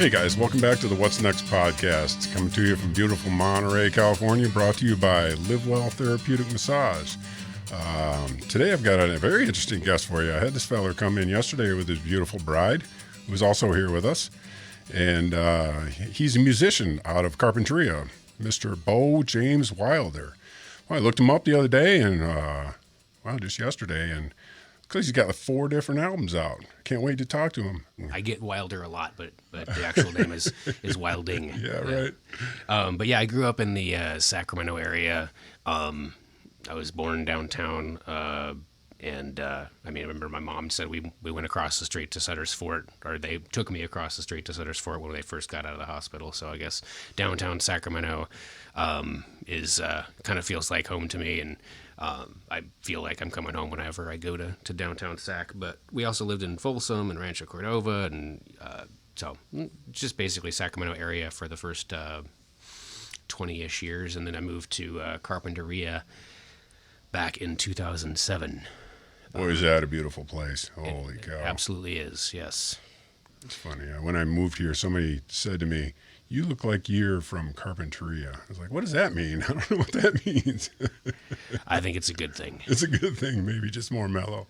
Hey guys, welcome back to the What's Next podcast. It's coming to you from beautiful Monterey, California, brought to you by livewelltherapeuticmassage. Today I've got a very interesting guest for you. I had this fella come in yesterday with his beautiful bride, who was also here with us. And he's a musician out of Carpenteria, Mr. Beau James Wilding. Well, I looked him up the other day and, just yesterday, and because he's got like 4 different albums out. Can't wait to talk to him. I get Wilder a lot, but the actual name is Wilding. Yeah, right. But yeah, I grew up in the Sacramento area. I was born downtown, and I remember my mom said we went across the street to Sutter's Fort, or they took me across the street to Sutter's Fort when they first got out of the hospital. So I guess downtown Sacramento is kind of feels like home to me, and I feel like I'm coming home whenever I go to downtown Sac. But we also lived in Folsom and Rancho Cordova, and so just basically Sacramento area for the first 20-ish years, and then I moved to Carpenteria back in 2007. Boy, is that a beautiful place. Holy cow. It absolutely is, yes. It's funny. When I moved here, somebody said to me, "You look like you're from Carpenteria." I was like, what does that mean? I don't know what that means. I think it's a good thing. It's a good thing, maybe just more mellow.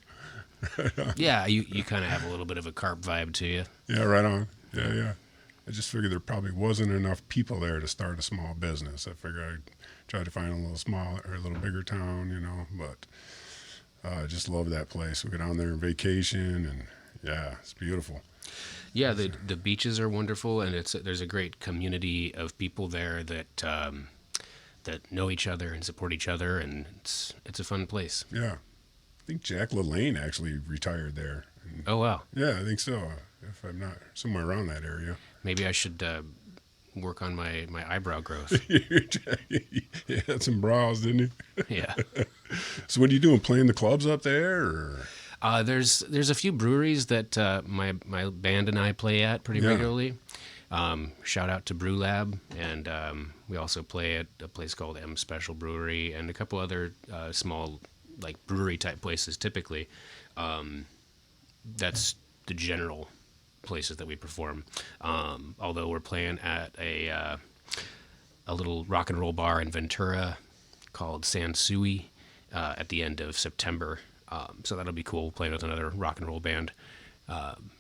Yeah, you kind of have a little bit of a carp vibe to you. Yeah, right on. Yeah. I just figured there probably wasn't enough people there to start a small business. I figured I'd try to find a little smaller or a little bigger town, but I just love that place. We go down there on vacation, and yeah, it's beautiful. Yeah, the beaches are wonderful, and there's a great community of people there that know each other and support each other, and it's a fun place. Yeah, I think Jack LaLanne actually retired there. Oh wow. Yeah, I think so. If I'm not somewhere around that area. Maybe I should work on my eyebrow growth. He had some brows, didn't he? Yeah. So what are you doing? Playing the clubs up there, or? There's a few breweries that my band and I play at pretty regularly. Shout out to Brew Lab, and we also play at a place called M Special Brewery and a couple other small like brewery type places. Typically, that's the general places that we perform. Although we're playing at a little rock and roll bar in Ventura called Sansui at the end of September. So that'll be cool, playing with another rock and roll band.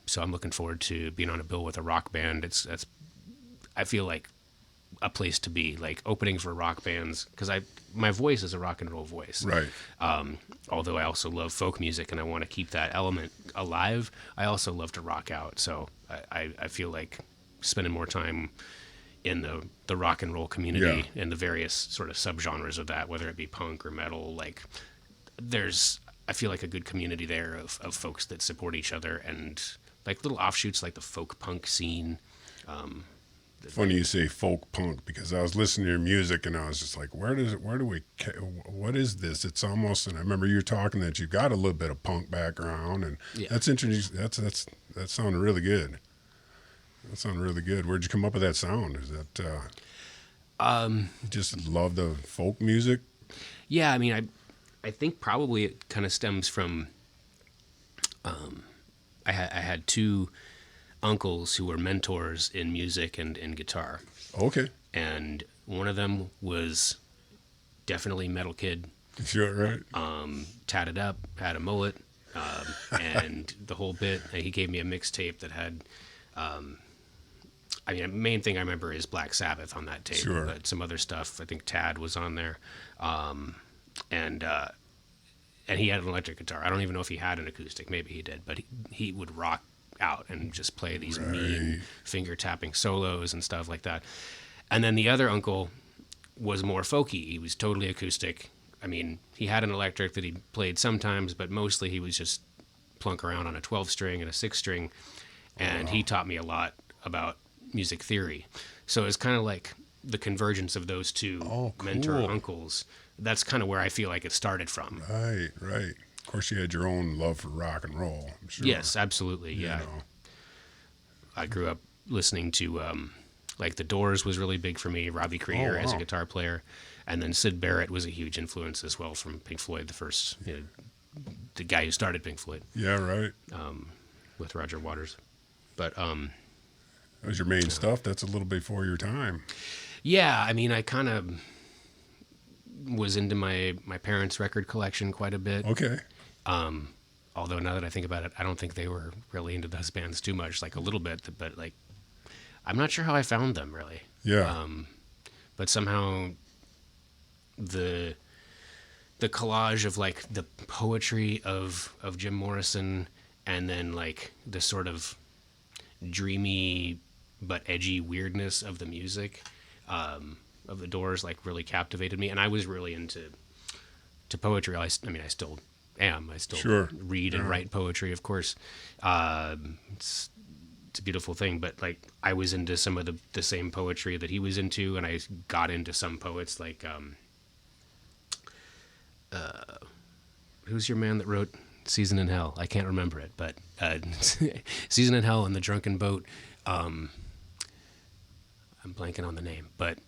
So I'm looking forward to being on a bill with a rock band. I feel like a place to be, like opening for rock bands, because my voice is a rock and roll voice. Right. Although I also love folk music and I want to keep that element alive, I also love to rock out. So I feel like spending more time in the rock and roll community and the various sort of subgenres of that, whether it be punk or metal, like I feel like a good community there of folks that support each other, and like little offshoots like the folk punk scene. Funny you say folk punk, because I was listening to your music and I was just like, what is this? It's almost, and I remember you were talking that you got a little bit of punk background, and that's interesting. That sounded really good. That sounded really good. Where'd you come up with that sound? Is that just love the folk music? Yeah, I think probably it kind of stems from I had 2 uncles who were mentors in music and in guitar. Okay. And one of them was definitely metal kid. Sure, right. Tatted up, had a mullet, and the whole bit. And he gave me a mixtape that had, the main thing I remember is Black Sabbath on that tape. Sure. But some other stuff, I think Tad was on there. And he had an electric guitar. I don't even know if he had an acoustic. Maybe he did, but he would rock out and just play these mean finger tapping solos and stuff like that. And then the other uncle was more folky. He was totally acoustic. He had an electric that he played sometimes, but mostly he was just plunk around on a 12-string and a 6-string. And he taught me a lot about music theory. So it's kind of like the convergence of those 2 mentor uncles. That's kind of where I feel like it started from. Right. Of course, you had your own love for rock and roll, I'm sure. Yes, absolutely, yeah. I grew up listening to, like The Doors was really big for me, Robbie Krieger as a guitar player, and then Syd Barrett was a huge influence as well from Pink Floyd, the guy who started Pink Floyd. Yeah, right. With Roger Waters. But That was your main stuff. That's a little before your time. Yeah, I mean, I kind of was into my parents' record collection quite a bit. Okay. Although now that I think about it, I don't think they were really into those bands too much, like a little bit, but like, I'm not sure how I found them really. Yeah. But somehow the collage of like the poetry of Jim Morrison and then like the sort of dreamy but edgy weirdness of the music of the Doors like really captivated me, and I was really into poetry. I mean, I still am. I still read and write poetry, of course. It's a beautiful thing, but like I was into some of the same poetry that he was into, and I got into some poets like who's your man that wrote Season in Hell? I can't remember it, but Season in Hell and The Drunken Boat. I'm blanking on the name, but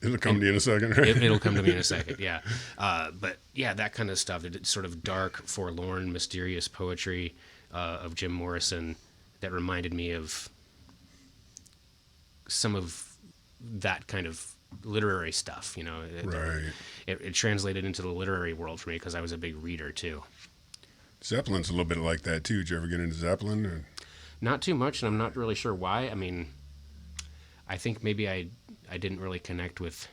it'll come to you in a second, right? It'll come to me in a second, yeah. But yeah, that kind of stuff. It's sort of dark, forlorn, mysterious poetry of Jim Morrison that reminded me of some of that kind of literary stuff, you know. Right. It translated into the literary world for me because I was a big reader too. Zeppelin's a little bit like that too. Did you ever get into Zeppelin? Or? Not too much, and I'm not really sure why. I mean, I think maybe I didn't really connect with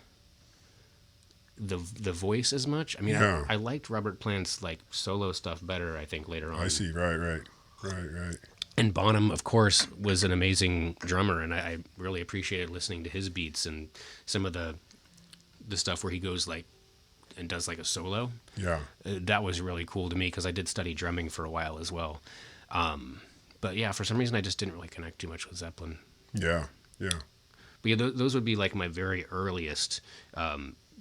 the voice as much. I mean, yeah. I liked Robert Plant's like solo stuff better, I think, later on. I see. Right. And Bonham, of course, was an amazing drummer, and I really appreciated listening to his beats and some of the stuff where he goes like and does like a solo. Yeah. That was really cool to me because I did study drumming for a while as well. But yeah, for some reason I just didn't really connect too much with Zeppelin. Yeah. But yeah, those would be like my very earliest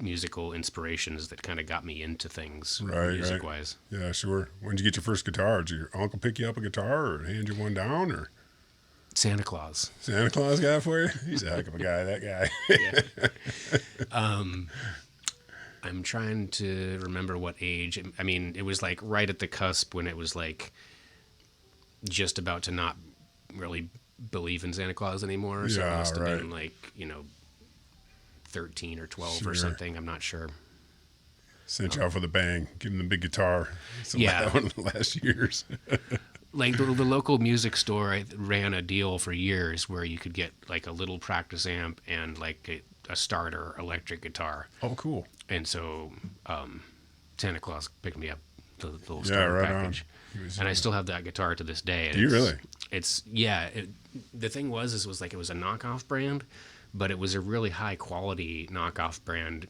musical inspirations that kind of got me into things music-wise. Right. Yeah, sure. When did you get your first guitar? Did your uncle pick you up a guitar or hand you one down? Or Santa Claus. Santa Claus got it for you? He's a heck of a guy, that guy. Yeah. I'm trying to remember what age. I mean, it was like right at the cusp when it was like just about to not really believe in Santa Claus anymore. So it must have been like, 13 or 12 or something. I'm not sure. Sent you out with a bang. Give him the big guitar. One of the last years. Like the local music store ran a deal for years where you could get like a little practice amp and like a starter electric guitar. Oh, cool. And so Santa Claus picked me up the little starter package. And I still have that guitar to this day. Do you really? The thing was like it was a knockoff brand, but it was a really high quality knockoff brand.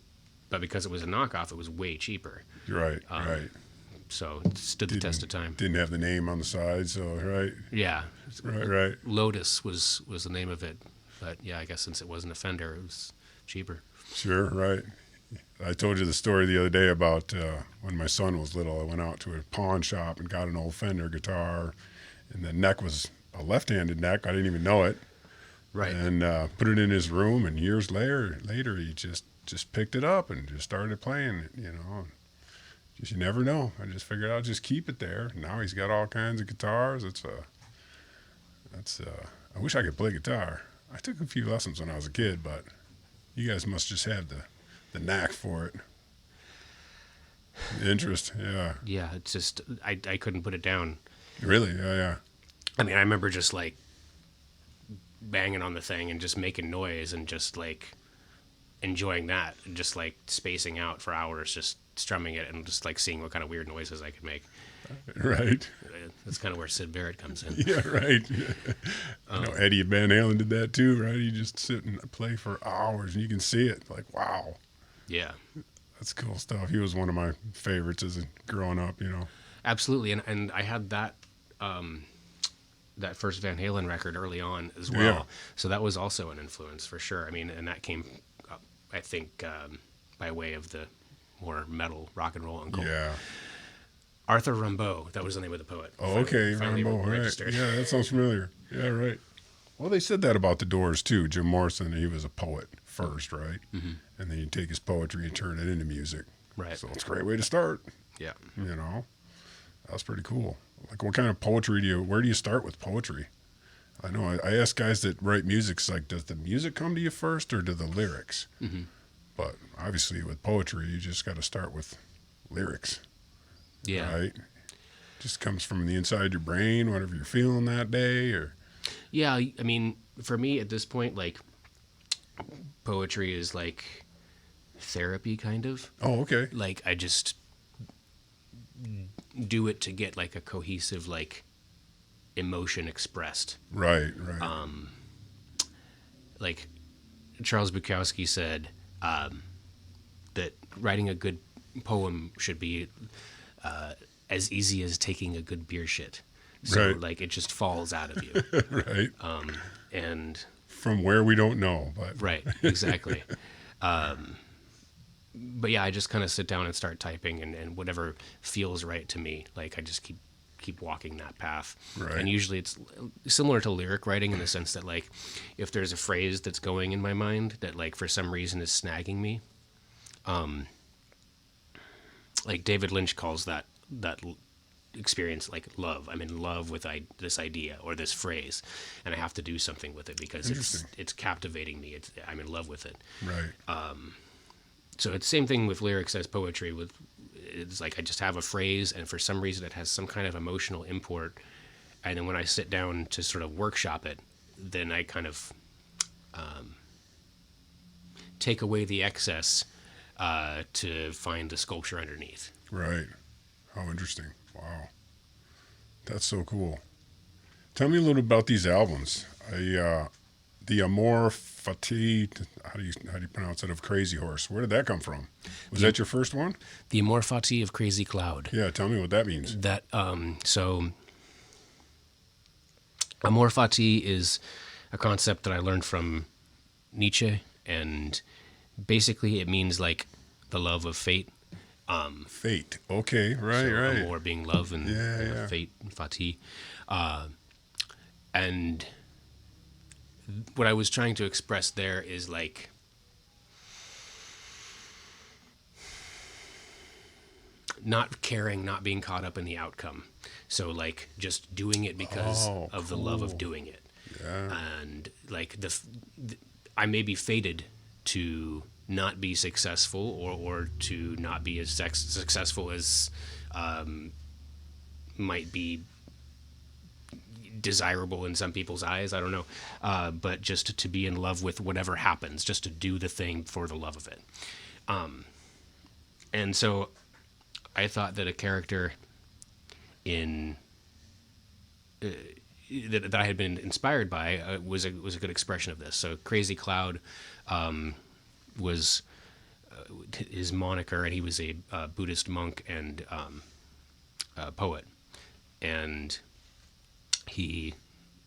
But because it was a knockoff, it was way cheaper. Right. So it stood the test of time. Didn't have the name on the side, so right. Yeah. Right. Lotus was the name of it, but yeah, I guess since it wasn't a Fender, it was cheaper. Sure. Right. I told you the story the other day about when my son was little. I went out to a pawn shop and got an old Fender guitar, and the neck was a left-handed neck. I didn't even know it. Right. And put it in his room, and years later he just picked it up and just started playing it, Just, you never know. I just figured I'll just keep it there. Now he's got all kinds of guitars. I wish I could play guitar. I took a few lessons when I was a kid, but you guys must just have the knack for it. The interest, yeah. Yeah, it's just, I couldn't put it down. Really? Yeah. I mean, I remember just like banging on the thing and just making noise and just like enjoying that and just like spacing out for hours, just strumming it and just like seeing what kind of weird noises I could make. Right. That's kind of where Sid Barrett comes in. Yeah, right. Eddie Van Halen did that too, right? You just sit and play for hours and you can see it. Like, wow. Yeah. That's cool stuff. He was one of my favorites as growing up, Absolutely. And I had that that first Van Halen record early on as well. Yeah. So that was also an influence for sure. I mean, and that came up, I think, by way of the more metal rock and roll uncle. Yeah. Arthur Rimbaud, that was the name of the poet. Oh, okay, Rimbaud, right. Yeah, that sounds familiar. Yeah, right. Well, they said that about the Doors, too. Jim Morrison, he was a poet first, right? Mm-hmm. And then you take his poetry and turn it into music. Right. So it's a great way to start. Yeah. That's pretty cool. Like, what kind of poetry where do you start with poetry? I know. I ask guys that write music, it's like, does the music come to you first or do the lyrics? Mm-hmm. But obviously with poetry, you just got to start with lyrics. Yeah. Right? Just comes from the inside of your brain, whatever you're feeling that day, or... Yeah, I mean, for me at this point, like, poetry is like therapy, kind of. Oh, okay. Like, I just do it to get, like, a cohesive, like, emotion expressed. Right. Like, Charles Bukowski said that writing a good poem should be as easy as taking a good beer shit. So, like, it just falls out of you. Right. And... From where we don't know, but... Right, exactly. But yeah, I just kind of sit down and start typing, and whatever feels right to me, like, I just keep walking that path. Right. And usually it's similar to lyric writing in the sense that, like, if there's a phrase that's going in my mind that, like, for some reason is snagging me, like David Lynch calls that experience like love. I'm in love with this idea or this phrase, and I have to do something with it because it's captivating me. I'm in love with it. Right. So it's the same thing with lyrics as poetry. It's like I just have a phrase, and for some reason it has some kind of emotional import, and then when I sit down to sort of workshop it, then I kind of take away the excess to find the sculpture underneath. Right. How interesting. Wow. That's so cool. Tell me a little about these albums. The Immorphatie, how do you pronounce it, of Crazy Horse. Where did that come from? Was that your first one? The Immorphatie of Crazy Cloud. Yeah, tell me what that means. That so Immorphatie is a concept that I learned from Nietzsche, and basically it means like the love of fate. Fate. Okay, right, so right. Amor being love, and yeah. Fate, Fati. And what I was trying to express there is like not caring, not being caught up in the outcome. So like just doing it because of the love of doing it. Yeah. And like I may be fated to not be successful or to not be as successful as might be desirable in some people's eyes. I don't know. But just to be in love with whatever happens, just to do the thing for the love of it. And so I thought that a character in that I had been inspired by was a good expression of this. So Crazy Cloud was his moniker, and he was a Buddhist monk and poet, and he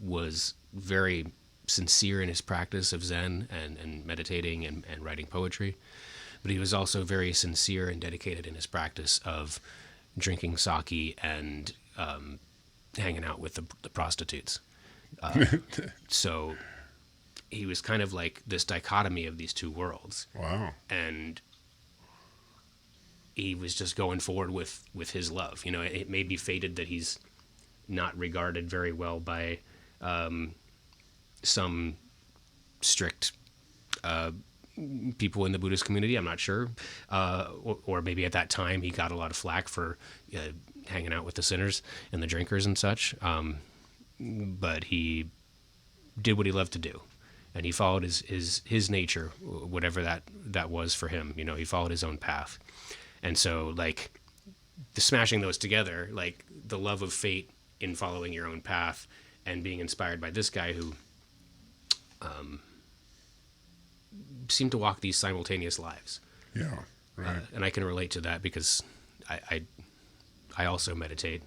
was very sincere in his practice of Zen and meditating and writing poetry, but he was also very sincere and dedicated in his practice of drinking sake and hanging out with the prostitutes. So he was kind of like this dichotomy of these two worlds. Wow. And he was just going forward with his love. You know, it may be fated that he's not regarded very well by some strict people in the Buddhist community. I'm not sure. Or maybe at that time he got a lot of flack for hanging out with the sinners and the drinkers and such. But he did what he loved to do. And he followed his nature, whatever that was for him. You know, he followed his own path. And so, like, smashing those together, like the love of fate in following your own path and being inspired by this guy who seemed to walk these simultaneous lives. Yeah, right. And I can relate to that because I also meditate.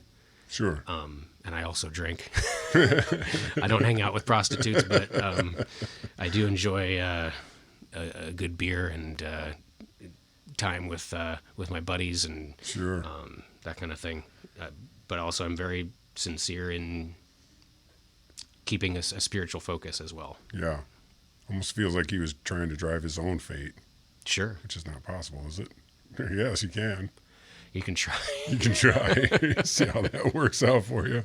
Sure. And I also drink. I don't hang out with prostitutes, but I do enjoy a good beer and time with my buddies and sure. That kind of thing. But also I'm very sincere in keeping a spiritual focus as well. Yeah. Almost feels like he was trying to drive his own fate. Sure. Which is not possible, is it? Yes, you can. You can try. You can try. See how that works out for you.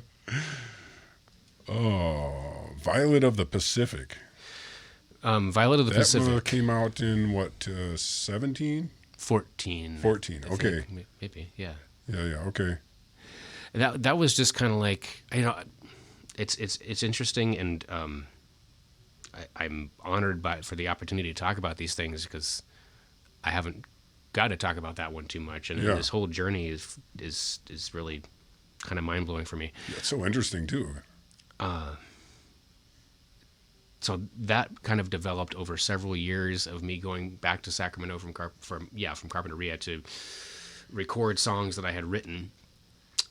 Oh, Violet of the Pacific. Violet of the Pacific. That came out in what, 17? 14. 14, okay. Maybe, yeah. Yeah, okay. That was just kind of like, it's interesting, and I'm honored for the opportunity to talk about these things, because I haven't got to talk about that one too much, and this whole journey is really kind of mind blowing for me. That's so interesting too. So that kind of developed over several years of me going back to Sacramento from Carpenteria to record songs that I had written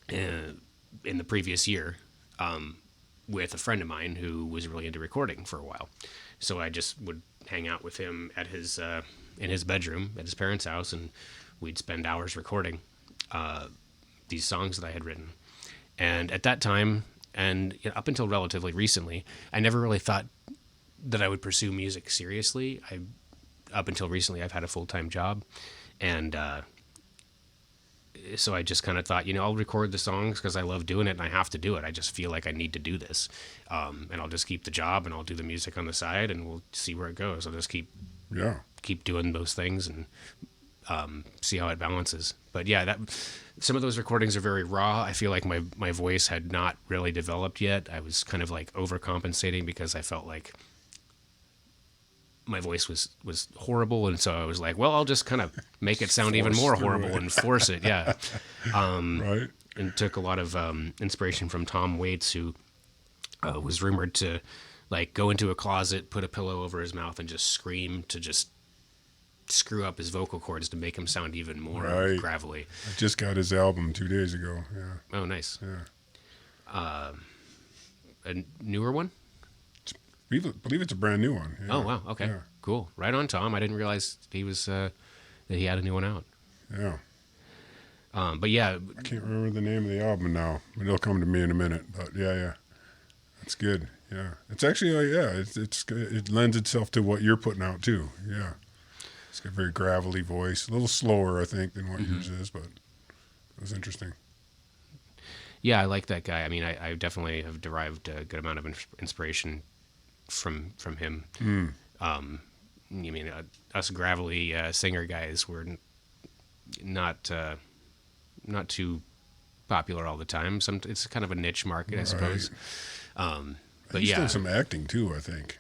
in the previous year with a friend of mine who was really into recording for a while. So I just would hang out with him at his in his bedroom at his parents' house, and we'd spend hours recording these songs that I had written. And at that time, and up until relatively recently, I never really thought that I would pursue music seriously. Up until recently, I've had a full-time job, and so I just kind of thought, I'll record the songs because I love doing it, and I have to do it. I just feel like I need to do this, and I'll just keep the job, and I'll do the music on the side, and we'll see where it goes. I'll just keep doing those things and see how it balances. But yeah, some of those recordings are very raw. I feel like my voice had not really developed yet. I was kind of like overcompensating because I felt like my voice was horrible, and so I was like, well, I'll just kind of make it sound even more horrible and force it. Yeah. Right. And took a lot of inspiration from Tom Waits, who was rumored to like go into a closet, put a pillow over his mouth, and just scream to just screw up his vocal cords to make him sound even more gravelly. I just got his album 2 days ago. Yeah. Oh, nice. Yeah. A newer one? I believe it's a brand new one. Yeah. Oh, wow. Okay. Yeah. Cool. Right on, Tom. I didn't realize he was that he had a new one out. Yeah. But yeah. I can't remember the name of the album now. It'll come to me in a minute. But yeah. That's good. Yeah. It's actually, it lends itself to what you're putting out too. Yeah. It's got a very gravelly voice. A little slower, I think, than what yours is, but it was interesting. Yeah, I like that guy. I mean, I definitely have derived a good amount of inspiration from him. I mean, us gravelly singer guys were not too popular all the time. It's kind of a niche market, I suppose. But he's done some acting too, I think.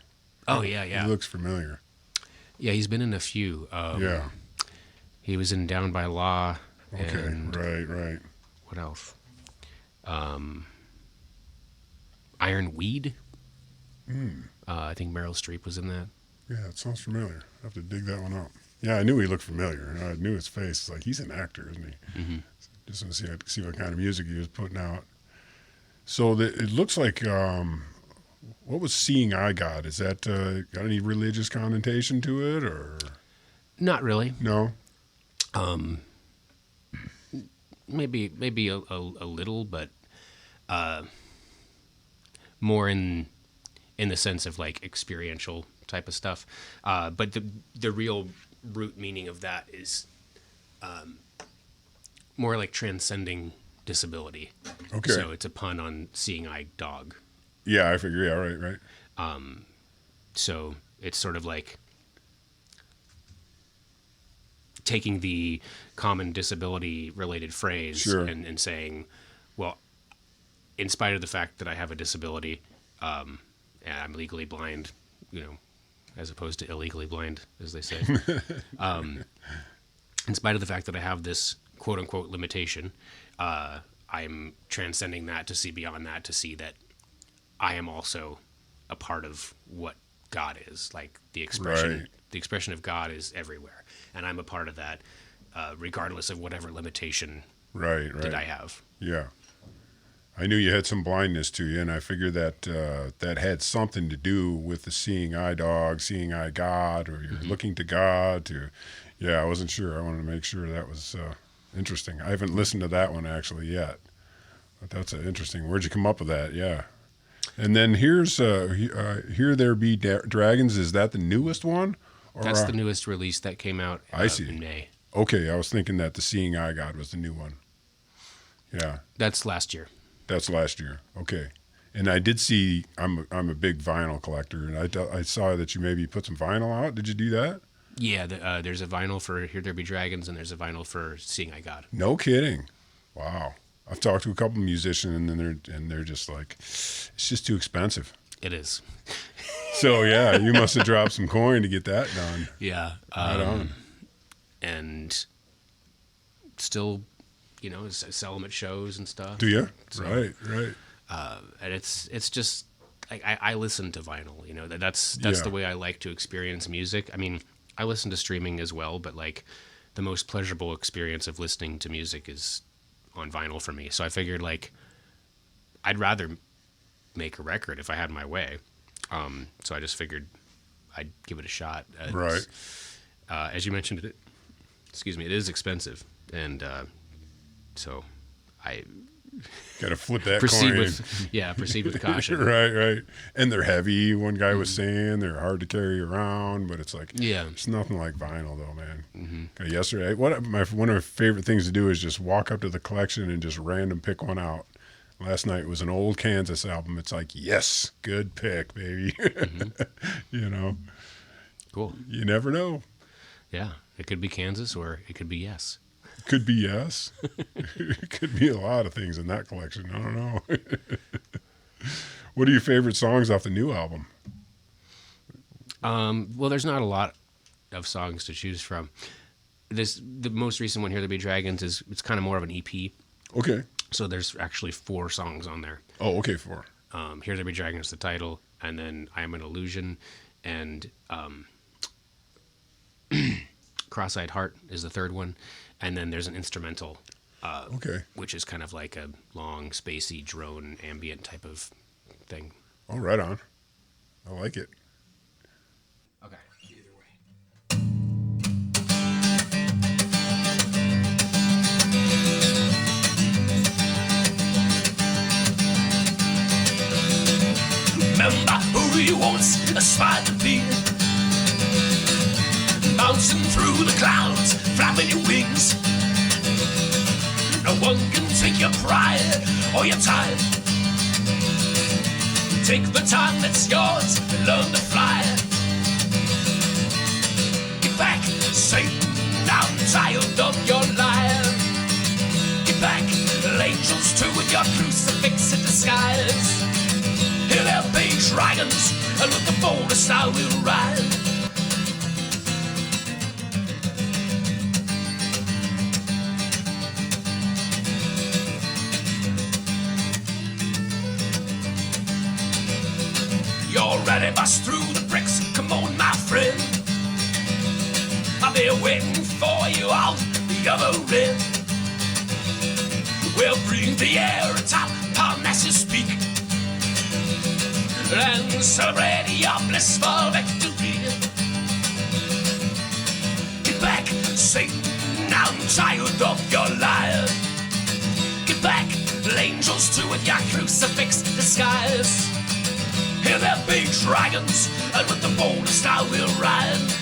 Oh yeah. He looks familiar. Yeah, he's been in a few. He was in Down by Law. Okay, and right. What else? Iron Weed. I think Meryl Streep was in that. Yeah, it sounds familiar. I have to dig that one out. Yeah, I knew he looked familiar. I knew his face. It's like, he's an actor, isn't he? Mm-hmm. Just want to see what kind of music he was putting out. So it looks like, what was Seeingigod? Is that got any religious connotation to it, or? Not really. No. Maybe a little, but more in the sense of like experiential type of stuff. But the real root meaning of that is more like transcending disability. Okay. So it's a pun on seeing-eye dog. Yeah, I figure. Yeah, right. So it's sort of like taking the common disability-related phrase and saying, well, in spite of the fact that I have a disability, and I'm legally blind, as opposed to illegally blind, as they say. In spite of the fact that I have this quote-unquote limitation, I'm transcending that to see beyond that, to see that I am also a part of what God is. Like the expression of God is everywhere, and I'm a part of that, regardless of whatever limitation that I have. Yeah. I knew you had some blindness to you, and I figured that that had something to do with the seeing eye dog, seeing eye God, or you're looking to God. I wasn't sure. I wanted to make sure that was interesting. I haven't listened to that one actually yet, but that's interesting. Where'd you come up with that? Yeah. And then here's Here There Be Dragons. Is that the newest one? Or, that's the newest release that came out in May. Okay, I was thinking that the Seeing Eye God was the new one. Yeah. That's last year. That's last year. Okay. And I did see, I'm a big vinyl collector, and I saw that you maybe put some vinyl out. Did you do that? Yeah, there's a vinyl for Here There Be Dragons, and there's a vinyl for Seeingigod. No kidding. Wow. I've talked to a couple musicians, and they're just like, it's just too expensive. It is. So yeah, you must have dropped some coin to get that done. Yeah. Right on. And still, sell them at shows and stuff. Do you? So, Right. And it's just like I listen to vinyl. That's the way I like to experience music. I mean, I listen to streaming as well, but like the most pleasurable experience of listening to music is on vinyl for me. So I figured like I'd rather make a record if I had my way. So I just figured I'd give it a shot. Right. As you mentioned, it is expensive, and so I got to flip that proceed coin. Proceed with caution. Right. And they're heavy. One guy was saying they're hard to carry around, but it's like, it's nothing like vinyl though, man. Mm-hmm. Yesterday, one of my favorite things to do is just walk up to the collection and just random pick one out. Last night was an old Kansas album. It's like, yes, good pick, baby. Mm-hmm. Cool. You never know. Yeah, it could be Kansas or it could be Yes. Could be Yes. It could be a lot of things in that collection. I don't know. What are your favorite songs off the new album? Well, there's not a lot of songs to choose from. The most recent one, Here There Be Dragons, it's kind of more of an EP. Okay. So there's actually 4 songs on there. Oh, okay, 4. Here There Be Dragons, the title, and then I Am an Illusion, and Cross-Eyed Heart is the 3rd one, and then there's an instrumental, which is kind of like a long, spacey drone ambient type of thing. Oh, right on. I like it. Okay. Either way. Remember who you once aspired to be, bouncing through the clouds, flapping your wings. No one can take your pride or your time. Take the time that's yours and learn to fly. Get back, Satan, I'm tired of your lying. Get back, angels too, with your crucifix in disguise. Here there be dragons, and with the boldest I will ride. You're ready, bust through the bricks, come on my friend. I'll be waiting for you on the other end. We'll breathe the air atop Parnassus Peak and celebrate your blissful victory. Get back, Satan, I'm tired of your lies. Get back, angels too, with your crucifix disguise. Here there be dragons, and with the boldest I will ride.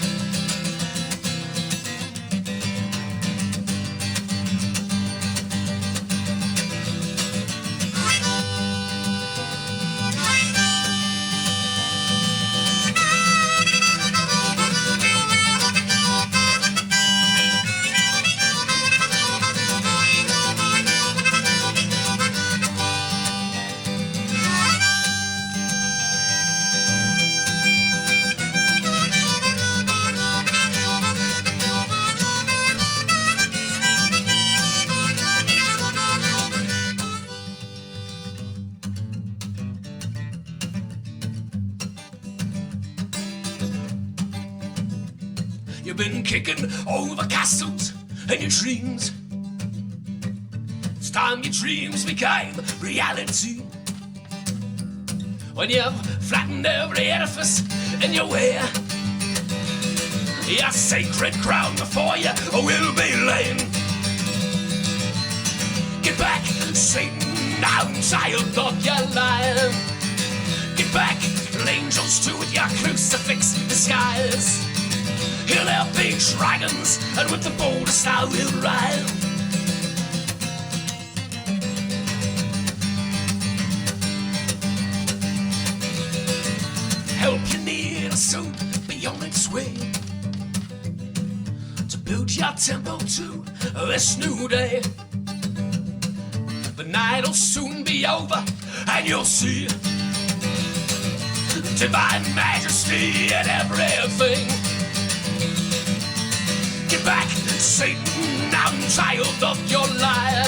You've been kicking over castles and your dreams. It's time your dreams became reality. When you've flattened every edifice in your way, your sacred crown before you will be laying. Get back, Satan, I'm tired of your lying. Get back, angels too, with your crucifix disguise. Here there be dragons, and with the boldest I will ride. soon be on its way to build your temple to this new day. The night'll soon be over and you'll see divine majesty in everything. Get back, Satan, I'm tired of your lie.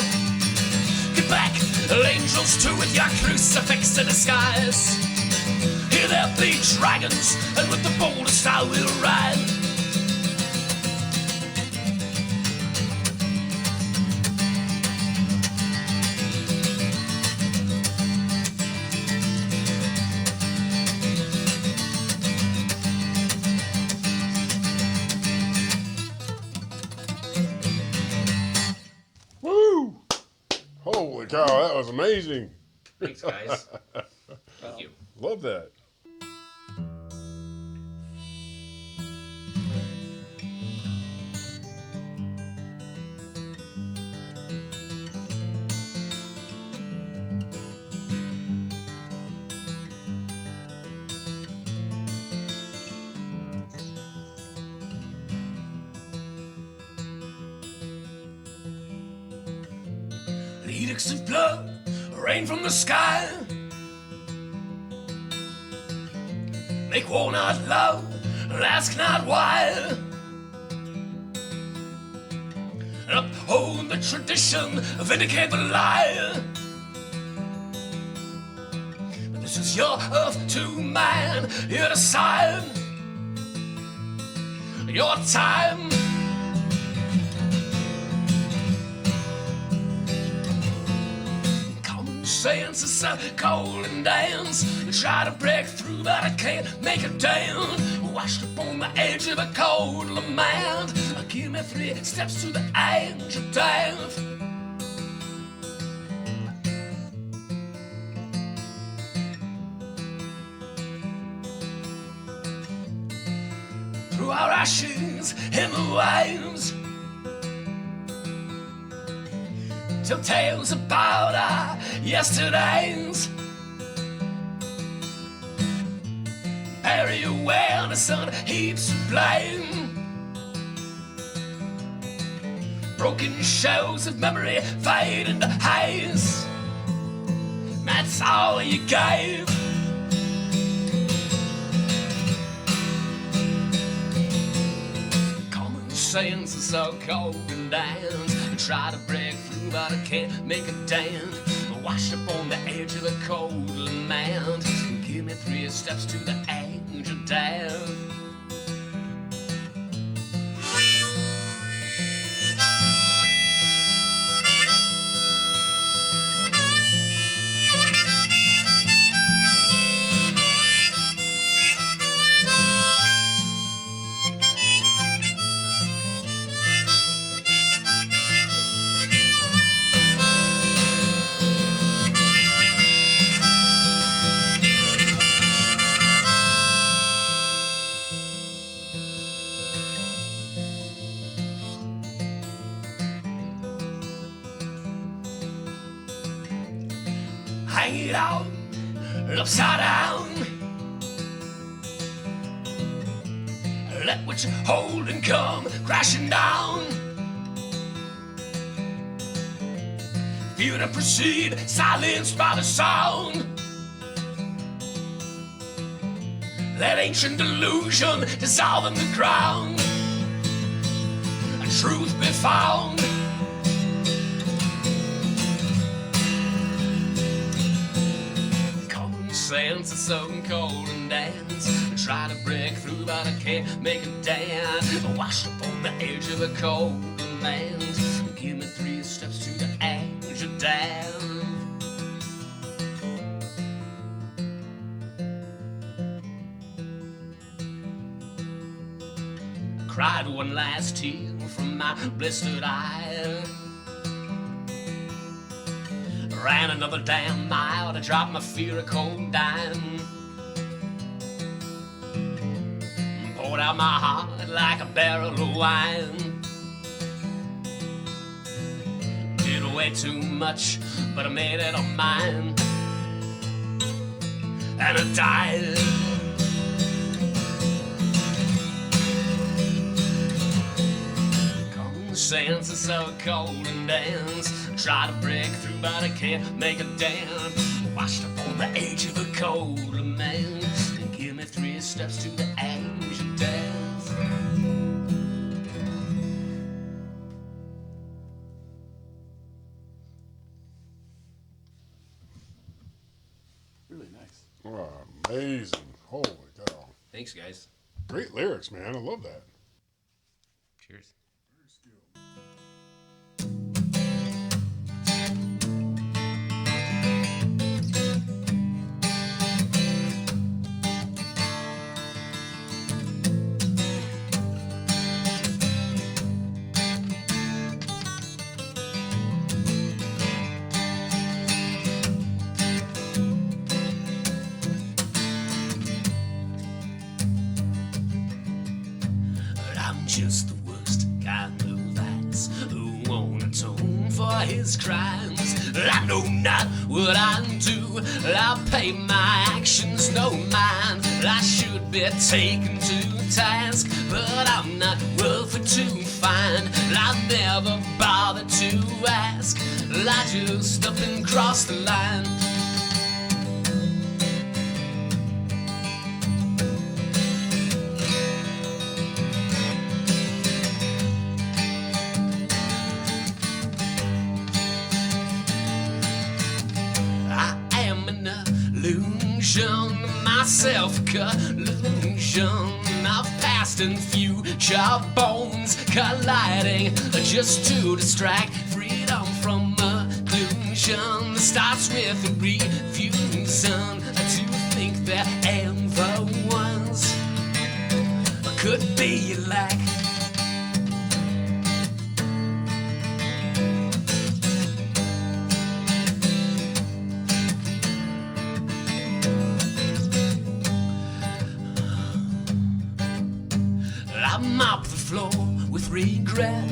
Get back, angels too, with your crucifix in the skies. Here there be dragons, and with the boldest I will ride. Woo! Holy cow, that was amazing. Thanks, guys. Thank you. Love that. Edicts of blood rain from the sky. Make war not love, and ask not why. Uphold the tradition, vindicate the lie. But this is your earth to mine. You decide your time. Sense is so cold and dance. I try to break through, but I can't make a dent. Washed up on the edge of a cold lament. Give me 3 steps to the edge of death. Through our ashes in the waves, till tales about our yesterdays. Bury awareness on heaps of blame. Broken shells of memory fade into haze. That's all you gave. Common sense is so cold and dance. I try to break through, but I can't make a dent. Washed up on the edge of a cold lament. Give me 3 steps to the edge of death. Hang it out, upside down. Let what you hold and come crashing down. Fear to proceed, silenced by the sound. Let ancient delusion dissolve in the ground, and truth be found. Sense is so cold and dance. I try to break through, but I can't make a dance. Washed up on the edge of a cold land. Give me 3 steps to the edge of death. I cried one last tear from my blistered eye. Ran another damn mile to drop my fear of cold dime. Poured out my heart like a barrel of wine. Did way too much, but I made it on mine. And I died. senses of a cold and dance. Try to break through, but I can't make a dent. Washed up on the edge of a cold man. Give me 3 steps to the edge of death. Really nice. Oh, amazing. Holy cow. Thanks, guys. Great lyrics, man. I love that. Cheers. Just the worst kind of ass who won't atone for his crimes. I know not what I do. I pay my actions no mind. I should be taken to task, but I'm not worth it to find. I never bother to ask. I just up and cross the line. Myself a collusion of past and future bones colliding just to distract freedom from occlusion. Starts with a refusal to think there ever was could be a lack. Mop the floor with regret,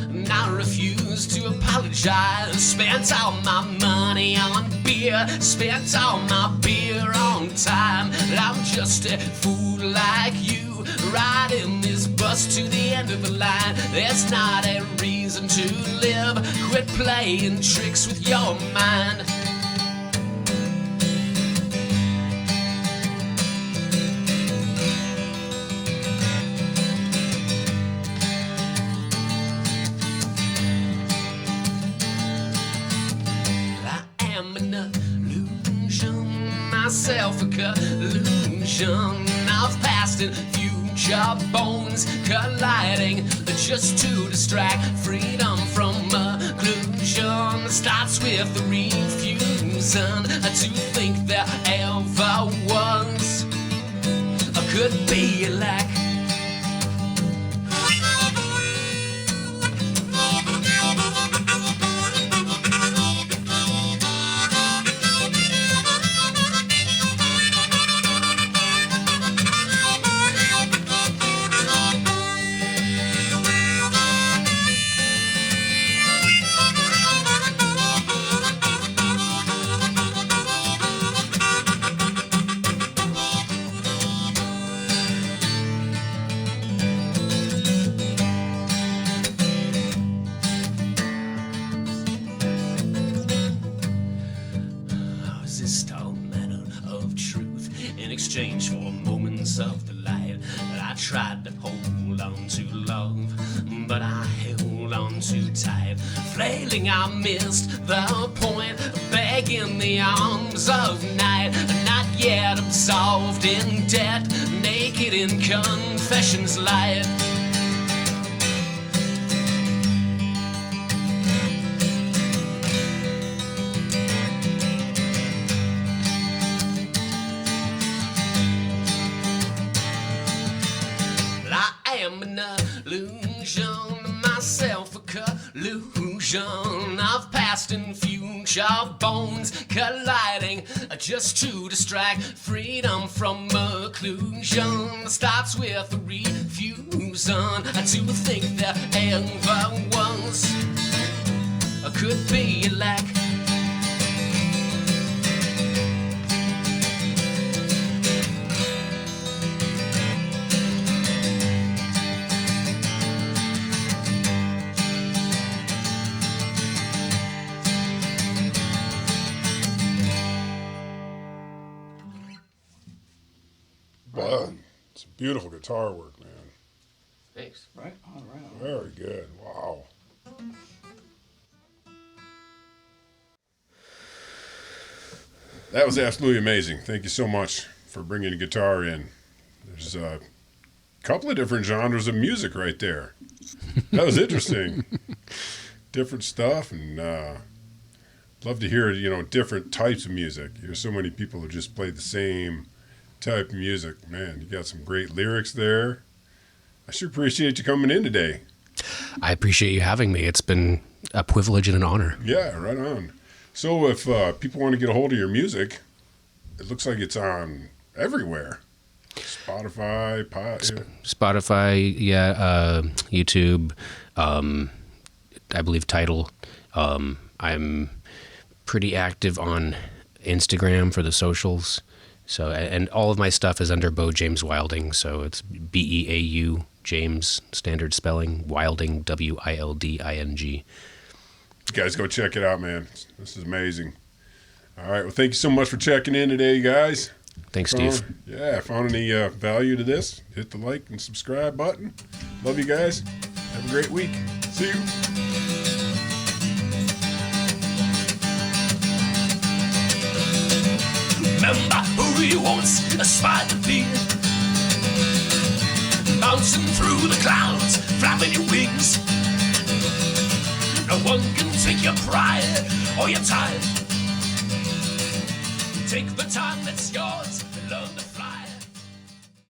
and I refuse to apologize. Spent all my money on beer, spent all my beer on time. I'm just a fool like you, riding this bus to the end of the line. There's not a reason to live. Quit playing tricks with your mind. Myself a collusion of past and future bones colliding just to distract freedom from occlusion. Starts with the refusal to think there ever was could be a lack. Exchange for moments of delight. I tried to hold on to love, but I held on too tight. Flailing, I missed the point, begging the arms of night. Not yet absolved in debt, naked in confession's light. Myself a collusion of past and future bones colliding just to distract freedom from occlusion. Starts with a refusal to think there ever was could be a lack. Beautiful guitar work, man. Thanks. Right on, right on. Very good. Wow. That was absolutely amazing. Thank you so much for bringing the guitar in. There's a couple of different genres of music right there. That was interesting. Different stuff, and love to hear, different types of music. There's so many people who just play the same type of music. Man, you got some great lyrics there. I sure appreciate you coming in today. I appreciate you having me. It's been a privilege and an honor. Yeah, right on. So if people want to get a hold of your music, it looks like it's on everywhere. Spotify, YouTube, I believe Tidal. I'm pretty active on Instagram for the socials. So, and all of my stuff is under Beau James Wilding. So it's Beau James, standard spelling, Wilding, Wilding. You guys go check it out, man. This is amazing. All right. Well, thank you so much for checking in today, you guys. Thanks, Steve. Found any value to this, hit the like and subscribe button. Love you guys. Have a great week. See you. Remember who you once aspired to be. Bouncing through the clouds, flapping your wings. No one can take your pride or your time. Take the time that's yours and learn to